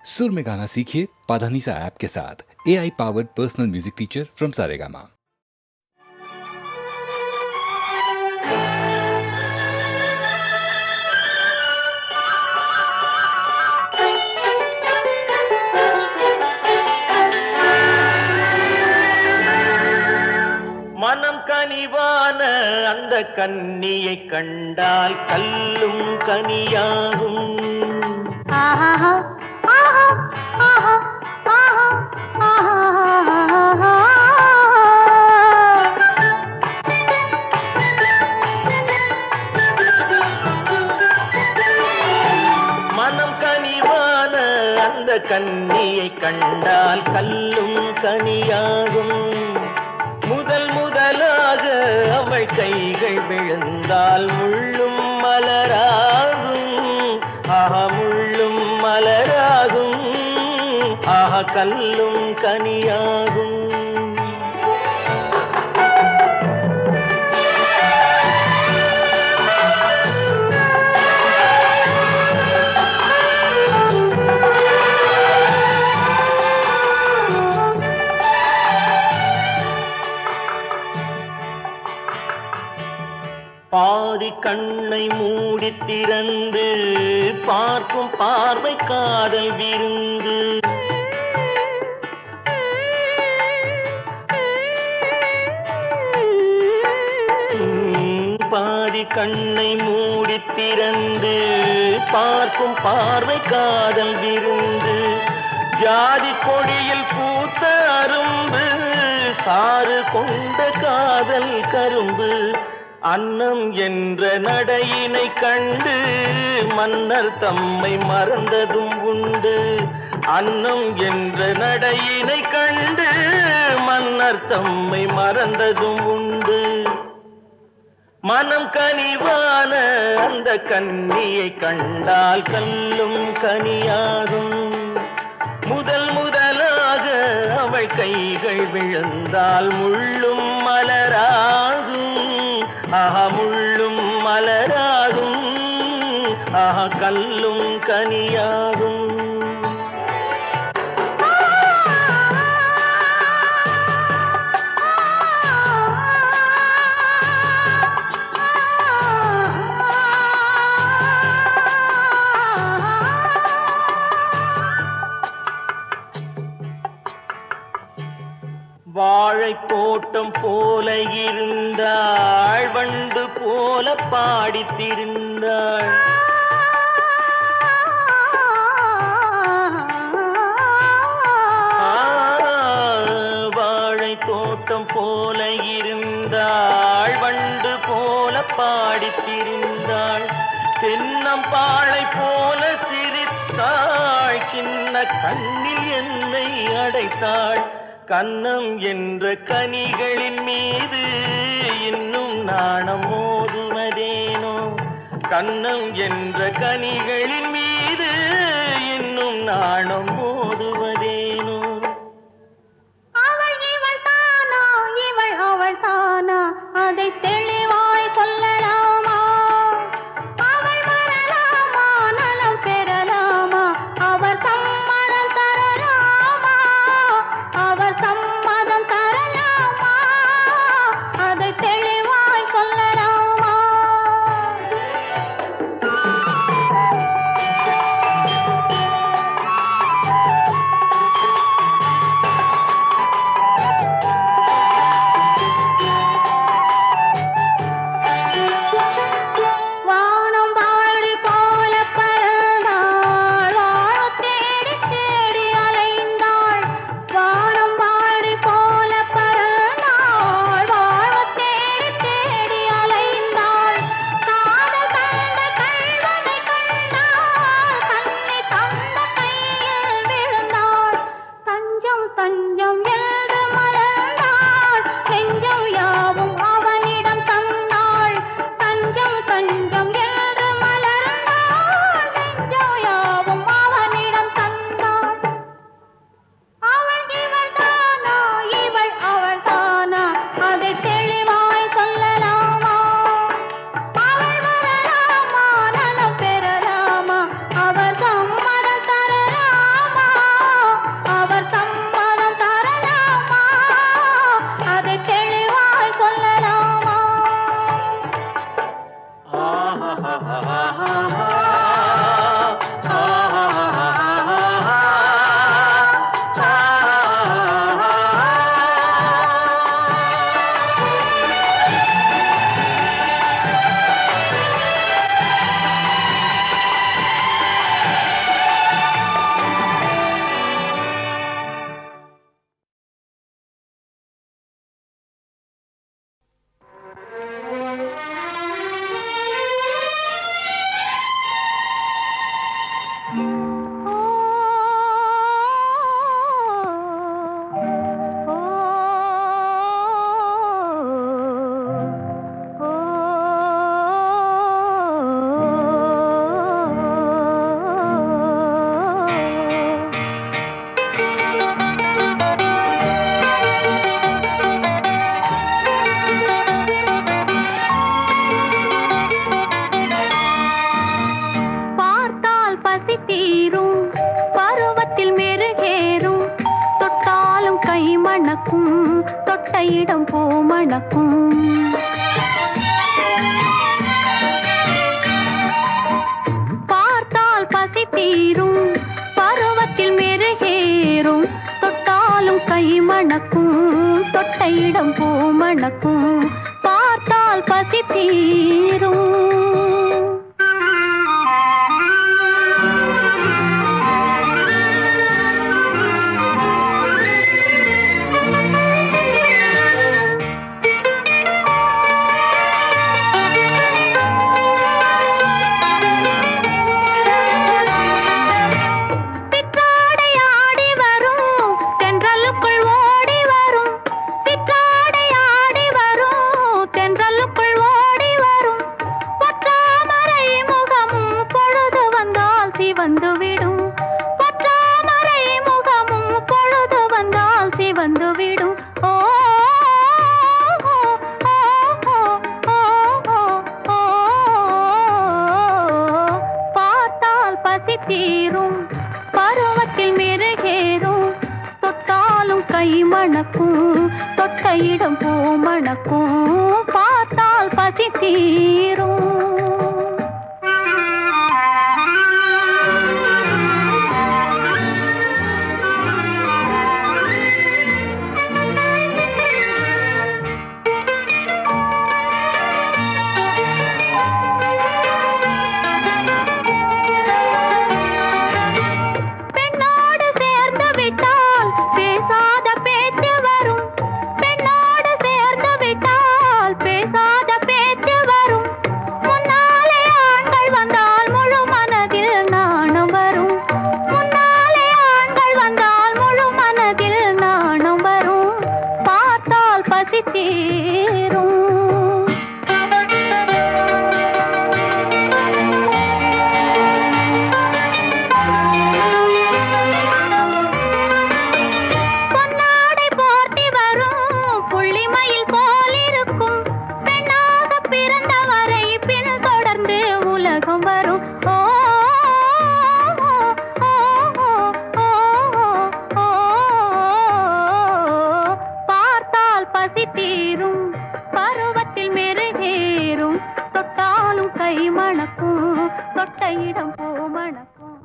सुर में गाना सीखिए पाधानीसा ऐप के साथ। AI powered personal music teacher from Saregama. மனம் கனிவான அந்த கன்னியை கண்டால் கல்லும் கனியாகும். மனம் கனிவான அந்த கன்னியை கண்டால் கல்லும் கனியாகும். முதல் முதலாக அவள் கைகள் விழுந்தால் முள்ளும் மலராகும். முள்ளும் மலராகும். கல்லும் கனியாகும். பாதி கண்ணை மூடி திறந்து பார்க்கும் பார்வை காதல் விருந்து. பாதி கண்ணை மூடி திறந்து பார்க்கும் பார்வை காதல் விருந்து. ஜாதி கொடியில் பூத்த அரும்பு சாறு கொண்ட காதல் கரும்பு. அன்னம் என்ற நடையினை கண்டு மன்னர் தம்மை மறந்ததும் உண்டு. அன்னம் என்ற நடையினை கண்டு மன்னர் தம்மை மறந்ததும் உண்டு. மனம் கனிவான அந்த கன்னியை கண்டால் கல்லும் கனியாகும். முதல் முதலாக அவள் கைகள் விழுந்தால் முள்ளும் மலராகும். முள்ளும் மலராகும். கல்லும் கனியாகும். வாழை தோட்டம் போல இருந்தாள். வண்டு போல பாடித்திருந்தாள். வாழை தோட்டம் போல இருந்தாள். வண்டு போல பாடித்திருந்தாள். தென்னம்பாளை போல சிரித்தாள். சின்ன கண்ணில் என்னை அடைத்தாள். கன்னம் என்ற கனிகளின் மீது இன்னும் நாணம் மோதுவதேனோ. கன்னம் என்ற கனிகளின் மீது இன்னும் நாணம் மோதுவதேனோ. அவள் இவள் தானா, இவள் அவள் தானா, அதை தெளிவாய் சொல்லலாமா? அவள் வரலாமா, நலம் பெறலாமா? அவர் சம்மதம் தரலாமா? அவர் சம்மதம் தரலாமா? அதை தெளிவாய் சொல்லலாமா? மணக்கும் தொட்ட இடம் பூ மணக்கும். பார்த்தால் பசி தீரும் பருவத்தில் மெருகேறும் தொட்டாலும் கை மணக்கும் தொட்ட இடம் பூ மணக்கும். பார்த்தால் பசி தீரும். தீரும் பருவத்தில் மெருகேறும் தொட்டாலும் கை மணக்கும் தொட்ட இடம் பூ மணக்கும். பார்த்தால் பசி தீரும். பருவத்தில் மெருகேறும் தொட்டாலும் கை மணக்கும் தொட்ட இடம் பூ மணக்கும்.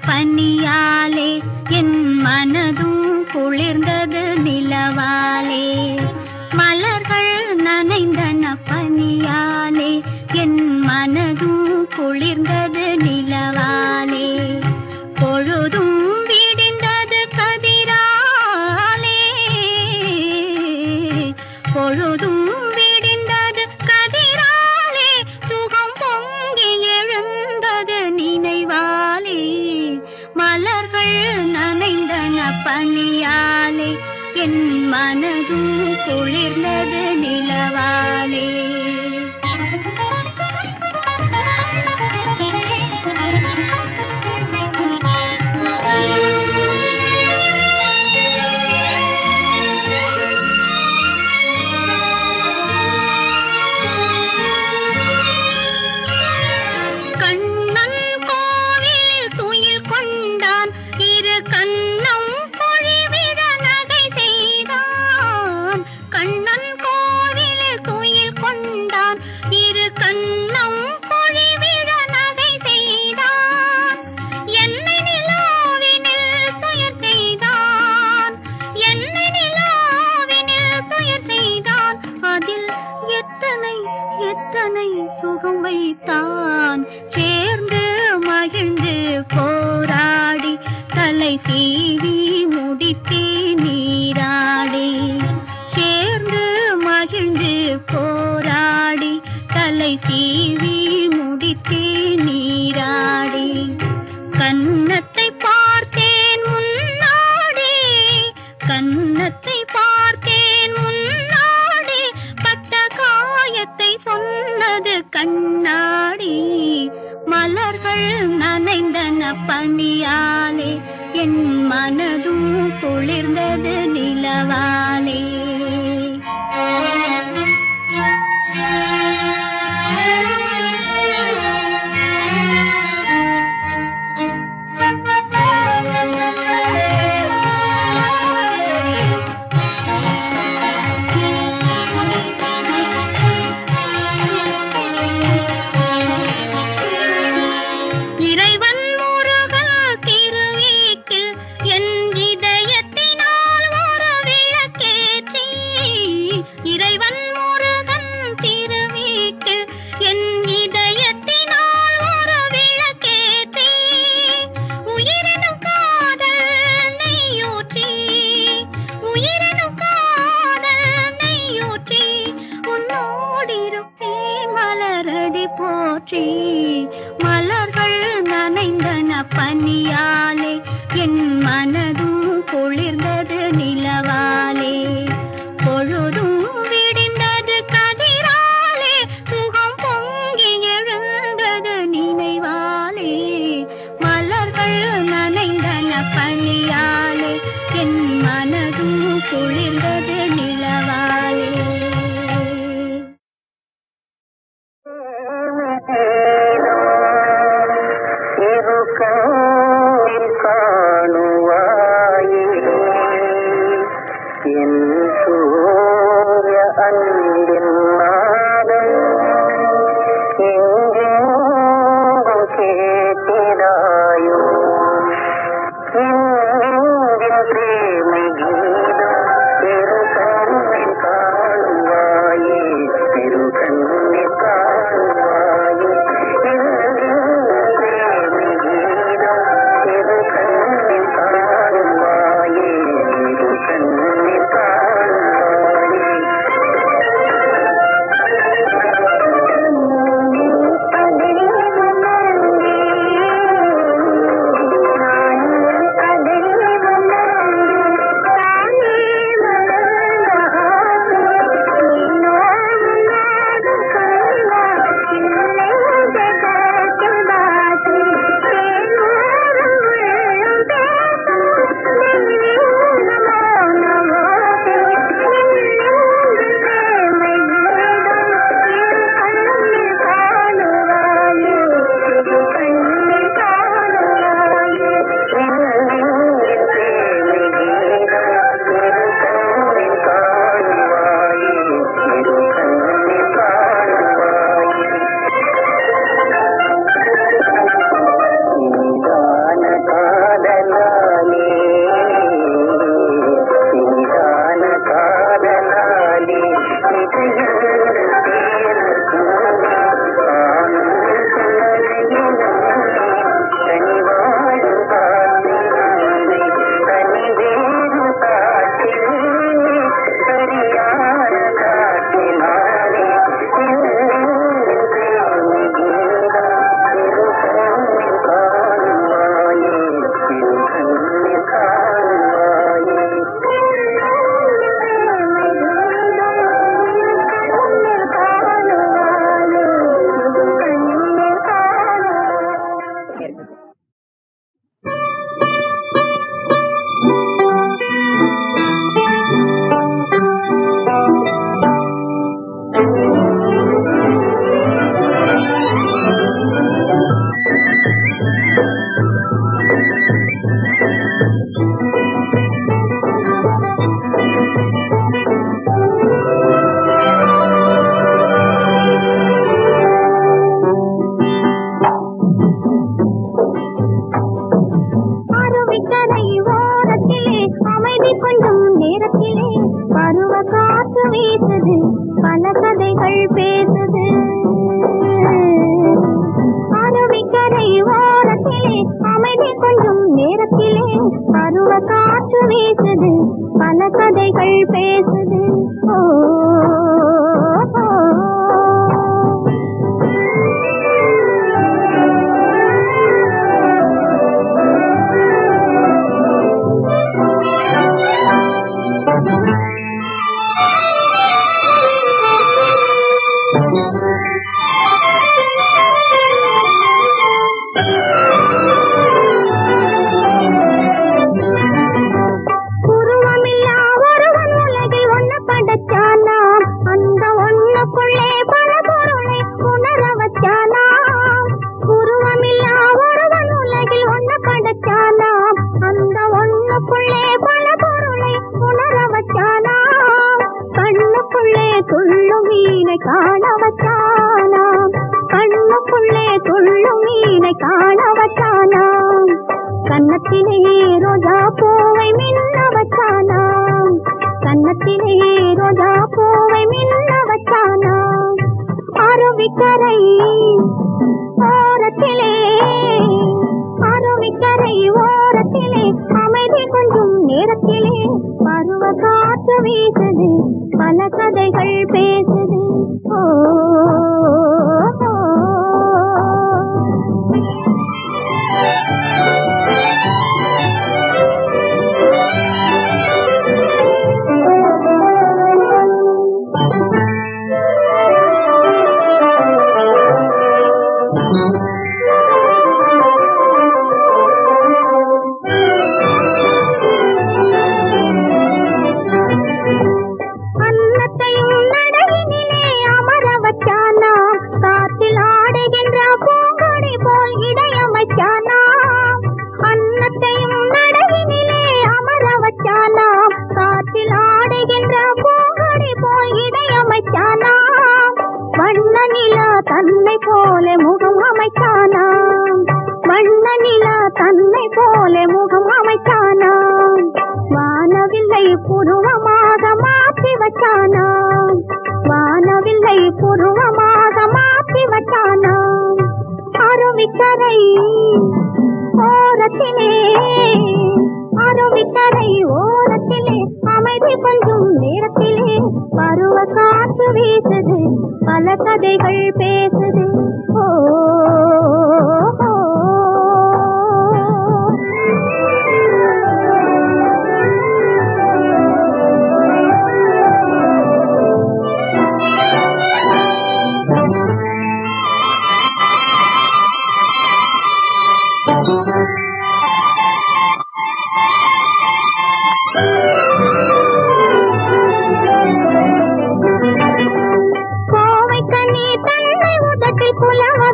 பனியாலே என் மனதும் குளிர்ந்தது நிலவாலே. மலர்கள் நனைந்தன பனியாலே என் மனதும் குளிர்ந்தது நிலவாலே. பொழுதும் விடிந்தது கதிராலே பொழுதும் விடிந்தது கதிராலே. சுகம் பொங்கி எழுந்தது நினைவாலே. மலர்கள் நனைந்தன பனியாலே என் மனதும் குளிர்ந்தது நிலவாலே. சுகம் வைத்தான் சேர்ந்து மகிழ்ந்து போராடி தலை சீவி முடித்தே நீராடி. சேர்ந்து மகிழ்ந்து போராடி தலை சீவி முடித்தே நீராடி. கன்னத்தை பார்த்தேன் முன்னாடி கன்னத்தை என் மனதும் குளிர்ந்தது நிலவாலே. இறைவன் முருகன் திருவீட்டில் என் இதயத்தினால் ஒரு விளக்கேற்றி, இறைவன் முருகன் திருவீட்டில் என் இதயத்தினால் ஒரு விளக்கேற்றி, உயிரினும் காதல் நெய்யூற்றி, உயிரினும் காதல் நெய்யூற்றி, உன்னோடிருப்பே மலரடி போற்றி. மலர்கள் நனைந்தன பனியாலே, என் மனதும் குளிர்ந்தது நிலவாலே. பொழுதும் விடிந்தது கதிராலே, சுகம் பொங்கி எழுந்தது நினைவாலே. மலர்கள் நனைந்தன பனியாலே, என் மனதும் குளிர்ந்தது நிலவாலே. காணுவாயே என் சூரிய அன்பின் நாதம் எங்கெங்கும் கேட்டிடாயோ என் பிரேமை கீதம் பெரு கண்ணில் காணுவாயே பெரு கண்ணில் காணுவாயே கன்னத்திலே ரோஜா பூவை மின்ன வச்சானாம், கன்னத்திலே ரோஜா பூவை மின்ன வச்சானாம். அருவிக்கரை ஓரத்திலே, அருவிக்கரை ஓரத்திலே அமைதி கொஞ்சம் நேரத்திலே பருவ காற்று வீசுது, பல கதைகள் பேசுது. ஓ தன்னை போல முகம் அமைத்தானாம், வண்ண நிலா தன்னை போல முகம் அமைத்தானாம். வானவில்லை புருவமாக மாற்றி வச்சானாம், வானவில்லை புருவமாக மாற்றி வச்சானாம். அருவிக்கரை ஓரத்திலே, அருவிக்கரை ஓரத்திலே அமைதி கொஞ்சம் நேரத்திலே பருவ காற்று வீசுது, பல கதைகள் பேசுது. ஓ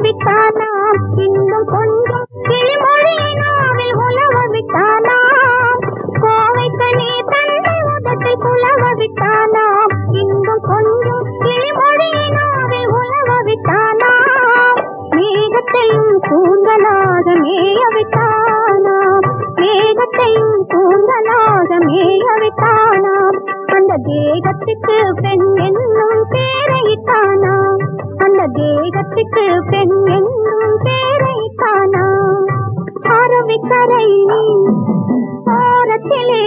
விட்டானாம், இன்னும் கொஞ்சம் கிளிமொழியை நாவில் உலவ விட்டானாம். கோவைக்கனி தன்னை உதட்டில் குலவ விட்டானாம், இன்னும் கொஞ்சம் கிளிமொழியை நாவில் உலவ விட்டானாம். மேகத்தையும் கூந்தலாக மேய விட்டானாம், மேகத்தையும் கூந்தலாக மேய விட்டானாம். அந்த தேகத்துக்கு பெண் என்னும் பேரையிட்டானாம், அந்த தேகத்துக்கு பெண் என்னும் பேரைத்தானாம். அருவிக்கரை ஓரத்திலே,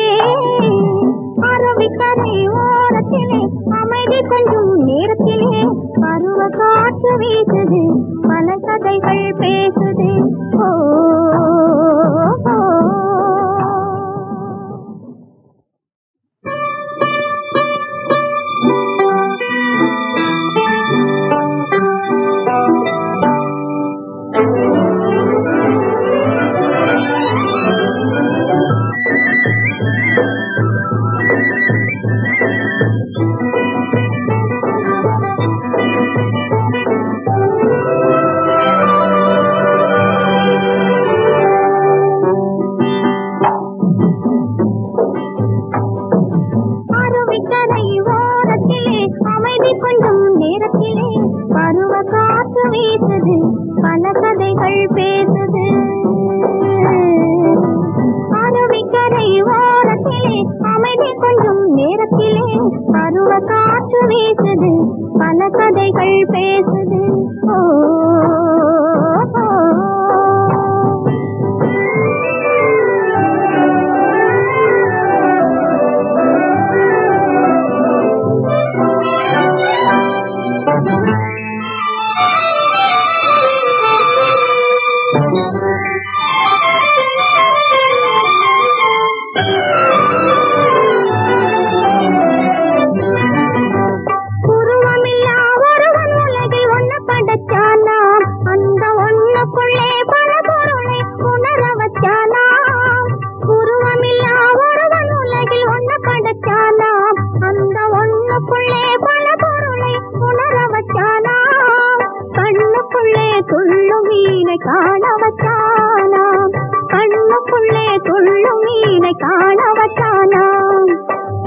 அருவிக்கரை ஓரத்திலே அமைதி கொஞ்சம் நேரத்திலே பருவ காற்று வீசுது, பல கதைகள் பேசுது. ஓ கொஞ்சம் நேரத்திலே பருவ காற்று வீசுது, பல கதைகள் பேசுது. அருவிக்கரை ஓரத்திலே அமைதி கொஞ்சம் நேரத்திலே பருவ காற்று வீசுது, பல கதைகள் பேசுது. ஓ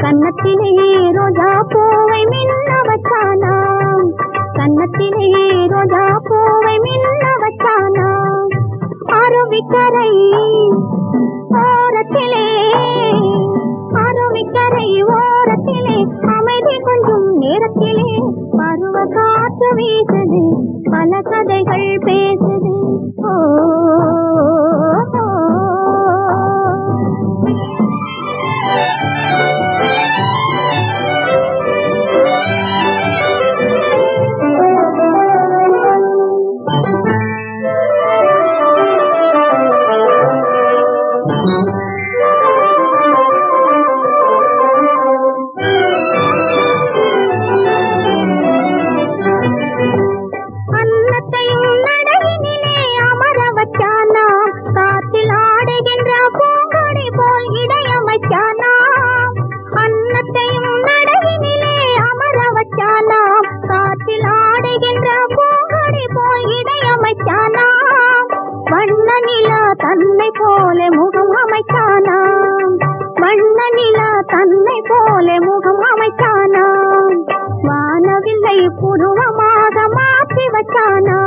கன்னத்திலே ரோஜா பூவை மின்ன வச்சானாம், கன்னத்திலே ரோஜா பூவை மின்ன வச்சானாம். அருவிக்கரை ஓரத்திலே அருவிக்கரை ஓரத்திலே அமைதி கொஞ்சம் நேரத்திலே பருவ காற்று வீசுது பல கதைகள் பேசுது ஓ தன்னை போல முகம் அமைத்தானா வண்ண நிலா தன்னை போல முகம் அமைத்தானா வானவில்லை புருவமாக மாற்றி வச்சானா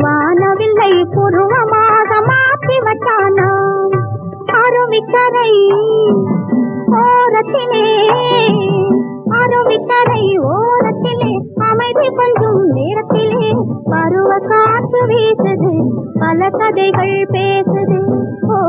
வானவில்லை புருவமாக மாற்றி வச்சானா அருவிக்கரை ஓரத்திலே அருவிக்கரை ஓரத்திலே அமைதி கொஞ்சம் நேரத்திலே பருவ காற்று வீசுது பல கதைகள் பேசுது ஓ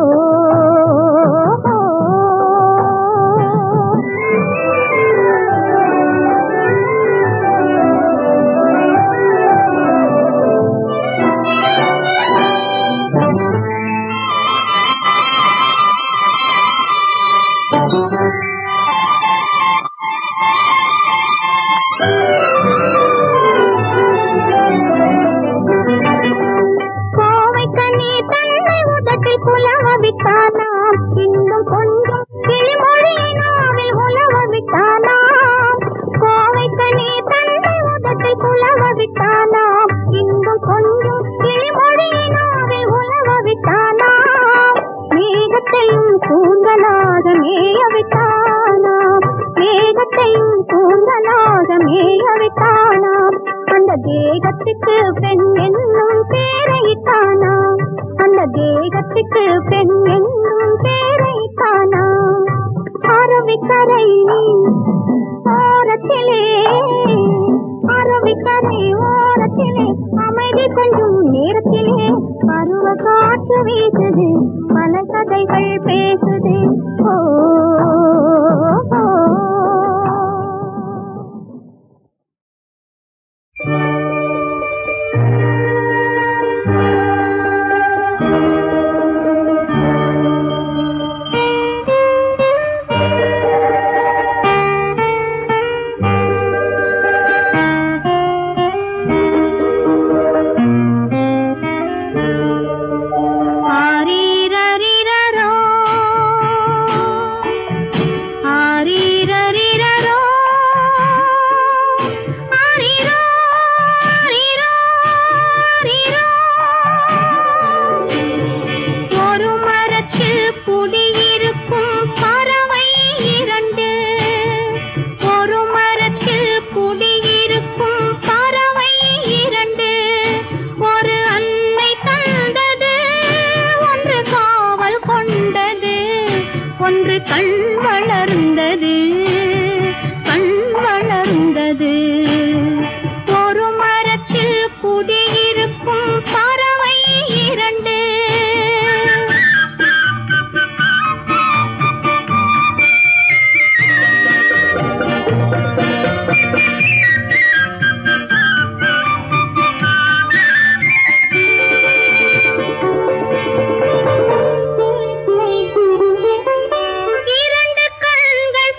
தேகத்துக்கு பெண் என்னும் பேரைத்தானா அந்த தேகத்துக்கு பெண் என்னும் பேரைத்தானா அருவிக்கரை ஓரத்திலே அருவிக்கரை ஓரத்திலே அமைதி கொஞ்சம் நேரத்திலே பருவ காற்று வீசுது பல கதைகள் பேசுது ஓ இரண்டு கண்கள்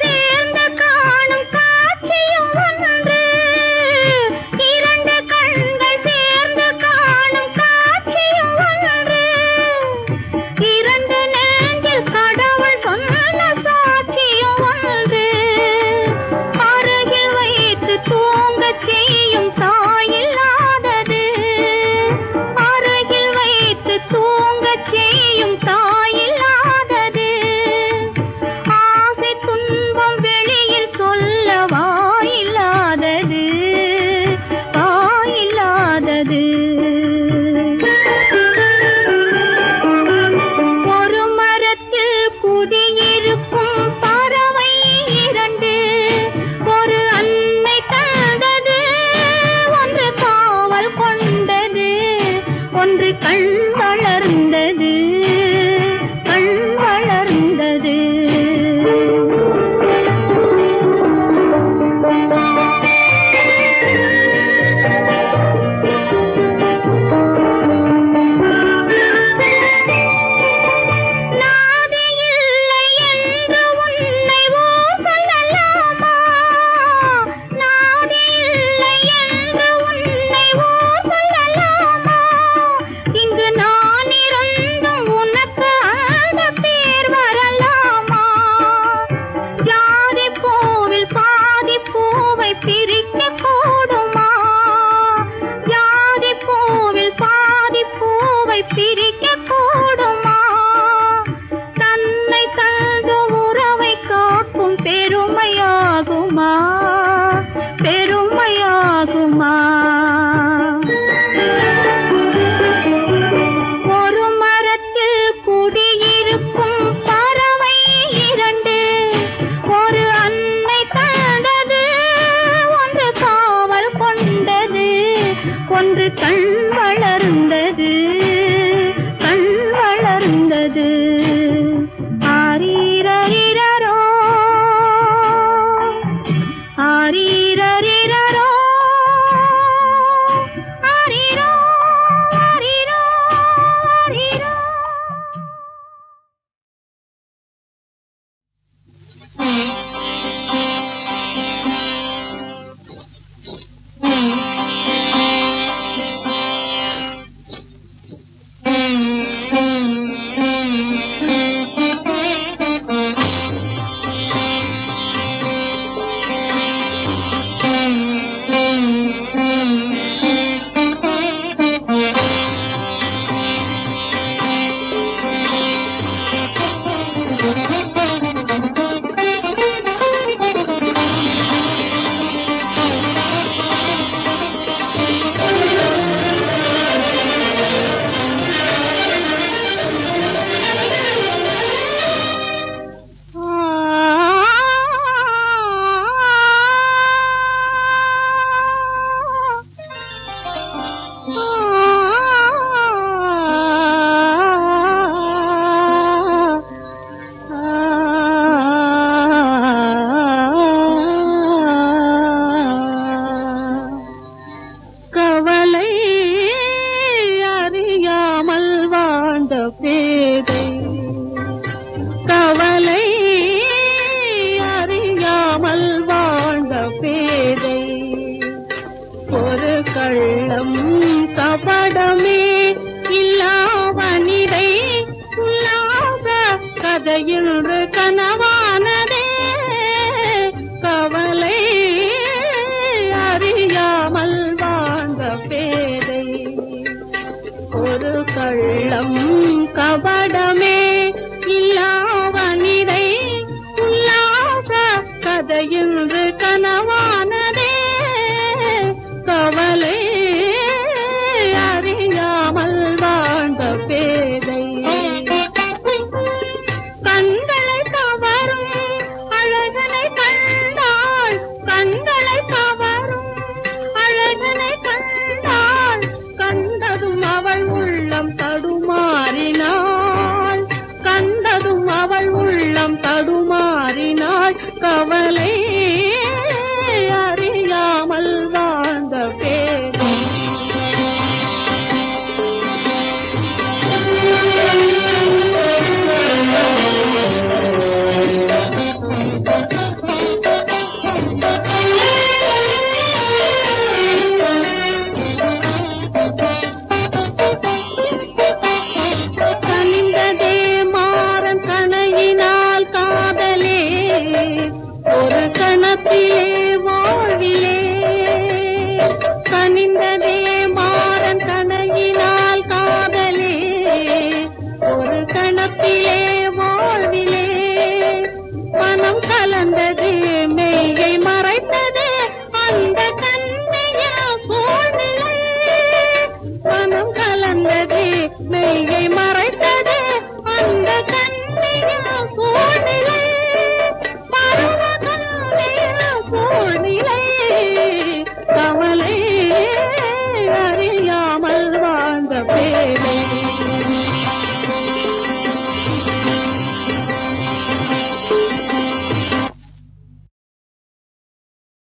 கதையின்று கனவானதே கவலை அறியாமல் வாழ்ந்த பேதை ஒரு கள்ளம் கபடமே இல்லாவனிதை உல்லாச கதையின்று கனவானதே கவலை அறியாமல் வாழ்ந்த பேதை கண்களை கவரும் அழகனை கண்டாள் கண்களை கவரும் அழகனை கண்டாள் கண்டதும் அவள் உள்ளம் தடுமாறினாள் கண்டதும் அவள் உள்ளம் தடுமாறினாள் கவலை அறியாமல் வாழ்ந்த பேதை கனிந்ததே மாறன் கனையினால் காதலே ஒரு கணத்திலே வாழ்விலே கனிந்ததே மாறன் கனையினால் காதலே ஒரு கணத்திலே வாழ்விலே மனம் கலந்தது மெய்யை மறைத்தது அந்த கண்ணிய சூழ்நிலை மனம் கலந்தது மெய்யை மறைத்தது அந்த கண்ணிய சூழ்நிலை பருவ கண்ணிய சூழ்நிலை கவலை